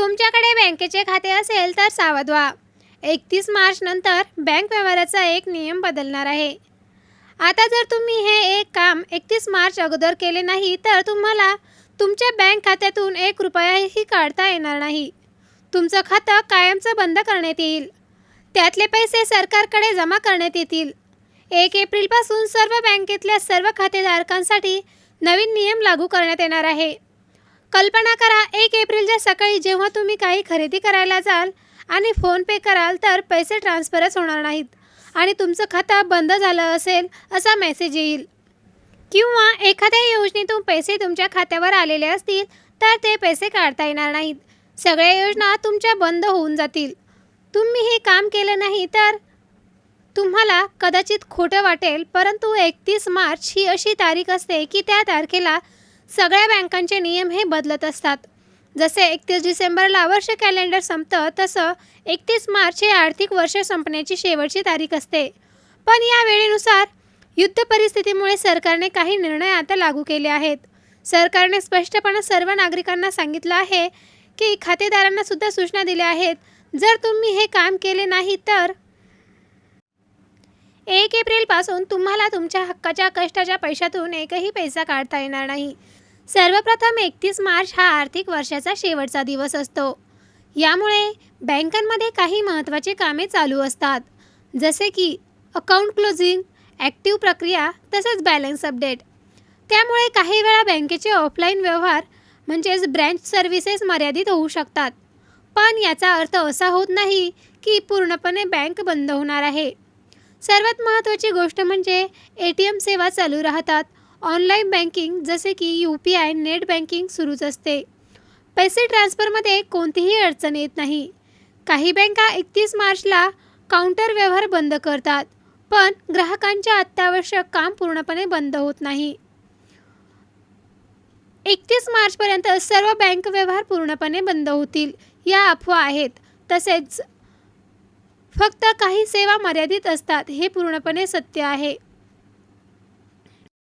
तुमच्याकडे बँकेचे खाते असेल तर सावध व्हा. 31 मार्च नंतर बँक व्यवहाराचा एक नियम बदलणार आहे. आता जर तुम्ही हे एक काम 31 मार्च अगोदर केले नाही तर तुम्हाला तुमच्या बँक खात्यातून 1 रुपयाही काढता येणार नाही. तुमचं खातं कायमचं बंद करण्यात येईल. त्यातले पैसे सरकारकडे जमा करण्यात येतील. 1 एप्रिलपासून सर्व बँकेतल्या सर्व खातेधारकांसाठी नवीन नियम लागू करण्यात येणार आहे. कल्पना करा, 1 एप्रिलच्या सकाळी जेव्हा तुम्ही काही खरेदी करायला जाल आणि फोन पे कराल तर पैसे ट्रान्सफरच होणार नाहीत आणि तुमचं खातं बंद झालं असेल असा मेसेज येईल. किंवा एखाद्या योजनेतून पैसे तुमच्या खात्यावर आलेले असतील तर ते पैसे काढता येणार नाहीत. सगळ्या योजना तुमच्या बंद होऊन जातील. तुम्ही हे काम केलं नाही तर तुम्हाला कदाचित खोटं वाटेल, परंतु 31 मार्च ही अशी तारीख असते की त्या तारखेला सगळ्या बँकांचे नियम हे बदलत असतात. जसे 31 डिसेंबरला वर्ष कॅलेंडर संपतं तसं 31 मार्च हे आर्थिक वर्ष संपण्याची शेवटची तारीख असते. पण या वेळेनुसार युद्ध परिस्थितीमुळे सरकारने काही निर्णय आता लागू केले आहेत. सरकारने स्पष्टपणे सर्व नागरिकांना सांगितलं आहे की खातेदारांना सुद्धा सूचना दिल्या आहेत, जर तुम्ही हे काम केले नाही तर 1 एप्रिलपासून तुम्हाला तुमच्या हक्काच्या कष्टाच्या पैशातून एकही पैसा काढता येणार नाही. सर्वप्रथम 31 मार्च हा आर्थिक वर्षाचा शेवटचा दिवस असतो. यामुळे बँकांमध्ये काही महत्त्वाची कामे चालू असतात, जसे की अकाउंट क्लोजिंग, ॲक्टिव्ह प्रक्रिया तसेच बॅलन्स अपडेट. त्यामुळे काही वेळा बँकेचे ऑफलाईन व्यवहार म्हणजेच ब्रँच सर्व्हिसेस मर्यादित होऊ शकतात. पण याचा अर्थ असा होत नाही की पूर्णपणे बँक बंद होणार आहे. सर्वात महत्त्वाची गोष्ट म्हणजे ATM सेवा चालू राहतात. ऑनलाईन बँकिंग जसे की UPI, नेट बँकिंग सुरूच असते. पैसे ट्रान्सफरमध्ये कोणतीही अडचण येत नाही. काही बँका 31 मार्चला काउंटर व्यवहार बंद करतात, पण ग्राहकांच्या अत्यावश्यक काम पूर्णपणे बंद होत नाही. 31 मार्चपर्यंत सर्व बँक व्यवहार पूर्णपणे बंद होतील या अफवा आहेत. तसेच फक्त काही सेवा मर्यादित असतात हे पूर्णपणे सत्य आहे.